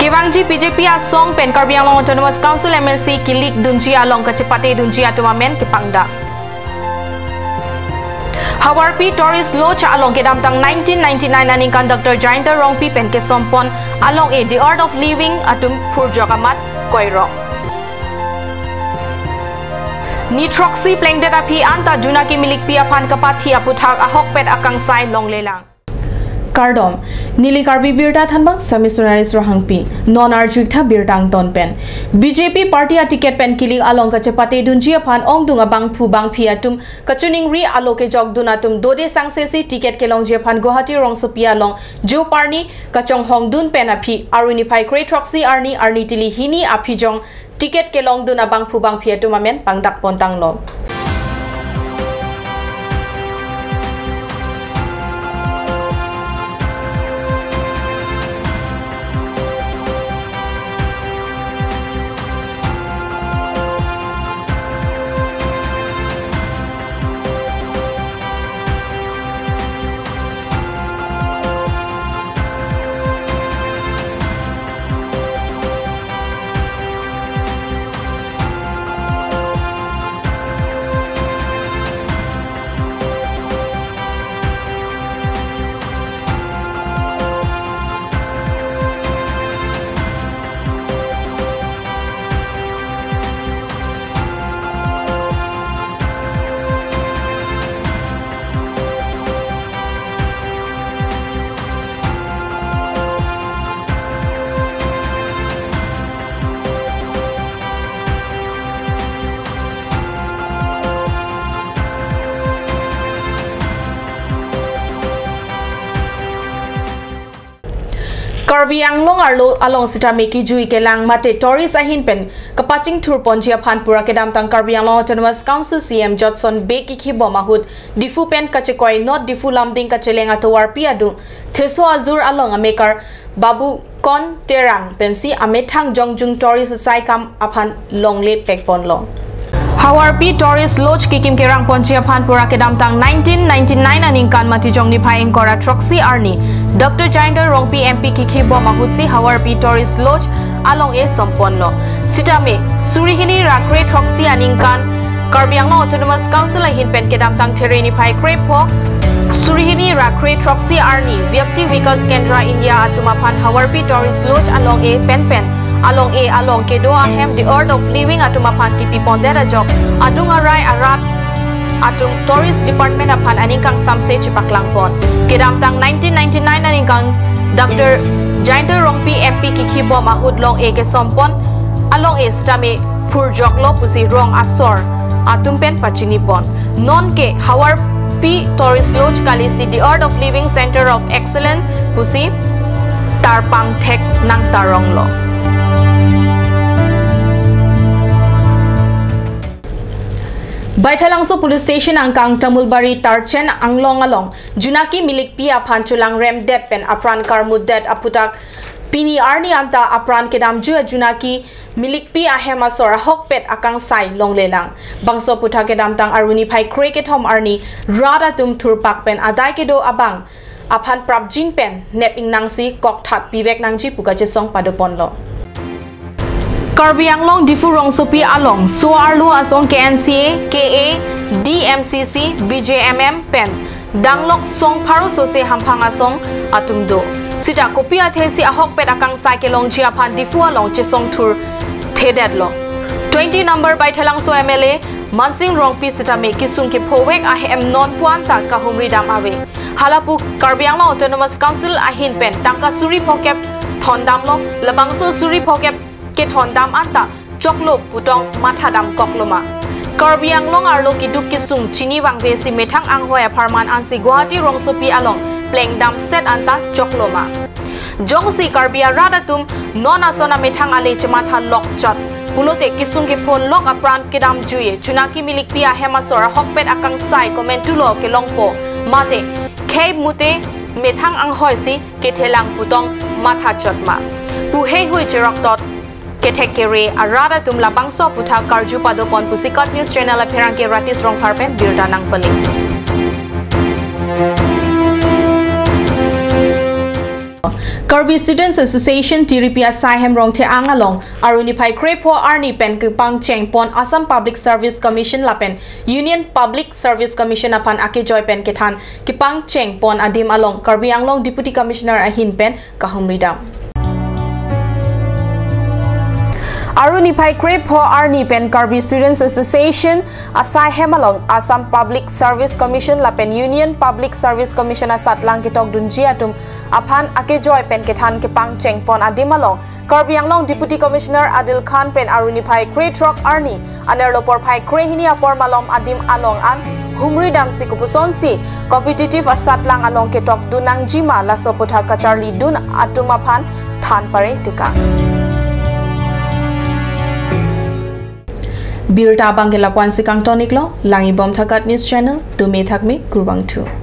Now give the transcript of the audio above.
Kewangji BJP asong pen Karbi Anglong Autonomous Council MLC kilik dunji along kecepate dunji atumamen kepangda. Hawarpi Tourist Lodge along kedam tang 1999 aningkan Dr. Jainter Rongpi pen ke sompon along The Art of Living atum purjokamat koiro. Nitroxy plengdet api anta junaki milik piapan kapati aputhak ahok pet akang sai long lelang. Kardom Nili Karbi Birta Thanbang Samisonaris Rohangpi Non Arjukta Birtang Don Pen BJP Party a ticket pen kiling along kacepate dunjia pan ong dunga bang phu bang phiatum kachuning ri aloke jog dunatum dode sangsesi ticket kelong jepan Guwahati rong sopia long Jo Parni kachong hong dun pen aphi aruni phai Great Roxy arni tili hini aphi jong ticket kelong duna bang phu bang phiatum amen pangdak pontang lo. Karbi Anglong arlo along sita meki jui kelang mate Tourist ahin pen kapaching thur ponjia phan pura kedam tang Karbi Anglong Autonomous Council CM Johnson Beki khibo mahud difu pen kachekoi not difu lamding kacheleng atowar piadu theso azur along amekar babu kon terang pensi amethang jongjung Tourist sai kam aphan longle pekpon long Hawarpi Tourist Lodge kikim kerang ponjia phan pura kedam tang 1999 aningkan mati jong ni phaing kora Troxy Arni Dr. Jainter Rongpi MP kikhibo mahutsi Hawarpi Tourist Lodge along e somponlo sitame surihini rakre Troxy aningkan Karbi Anglong Autonomous Council ahin pen kedam tang thereni phai krepo surihini rakre Troxy Arni Vyakti Vikas Kendra India atumaphan Hawarpi Tourist Lodge along e pen along kedo ahem The Art of Living atumaphan kipi pondera jok adung arai arat atung Tourist Department aphan aningkang samse chipaklangpon kedam tang 1999 aningkang Dr. Jainter Rongpi MP kikhibo mahud long e ke sompon along e stame purjoklo pusi rong asor atumpen pachinipon non ke Hawarpi Tourist Lodge kalisi The Art of Living Center of Excellence pusi tarpang thek nang taronglo. Baithalangso Police Station angkang Tamulbari Tarchen Anglong along Junaki milik pia panchulang rem det pen apran karmud det aputak pini arni anta apran kedam jua Junaki milik pia hemasora hokpet akang sai long lelang bangso putak kedam tang aruni phai cricket home arni rada tum thurpak pen adai kedo abang aphan prapjin pen neping nangsi kok thap pivek nangji pukache song padopon lo. Karbi Anglong difu rong sopi along so arlu asong KNCA, KA, DMCC, BJMM pen danglok song paro sose hampang asong atumdo sita kopi athesi ahok pet akang cykelong chiapan difu along chesong thur thedadlo 20 number Baithalangso MLA Mansing Rongpi sita me kisung ke phowek ahem non puanta kahumri dam ave halapu Karbi Anglong Autonomous Council ahin pen tangka suri phokep thondamlo labangso suri phokep ke thondam anta choklok putong mathadam kokloma Karbi Anglong arlo kiduk kisung chini wangve si methang anghoya pharman ansi Guwahati rongsopi along plengdam set anta chokloma jongsi Karbi radatum non asona methang ale chematha lokchot pulote kisung ke phone lok apran kedam juye Junaki milik pia hemasora hokpet akang sai komentulo ke longpo mate khei mute methang anghoisi ke thelang putong matha chotma puhe hui jeroktot Ketekere arada tumla bangso puta karju padopon pusikat news channel apherang ke ratis rong harpen birda nang pali. Karbi Students Association Tiripia Saihem Rong Te Angalong Arunipay Krepo Arni Pen Kipang Cheng Pon Assam Public Service Commission Lapen Union Public Service Commission Apan Ake Joy Pen Ketan Kipang Cheng Pon Adim Along Karbi Anglong Deputy Commissioner Ahin Pen Kahumridam Arunipay Krepo Arni Pen Karbi Students Association Asai Hemalong Assam Public Service Commission Lapen Union Public Service Commission Asatlang Kitok Dunjiatum Apan Ake Joy Pen Ketan Kipang Cheng Pon Adimalong Karbi Anglong Deputy Commissioner Adil Khan Pen Arunipay Kretrok Arni Anerlopor Pai Krehini Apor Malom Adim Along An Humridam Sikupusonsi Competitive Asatlang Along Kitok Dunang Jima Lasoputha Kacharli Dun Atumapan Than Pare Tika Birta Bangela Pwan Sikang Toniklo Langi Bom Thakat News Channel Tume Thakme Kurbang 2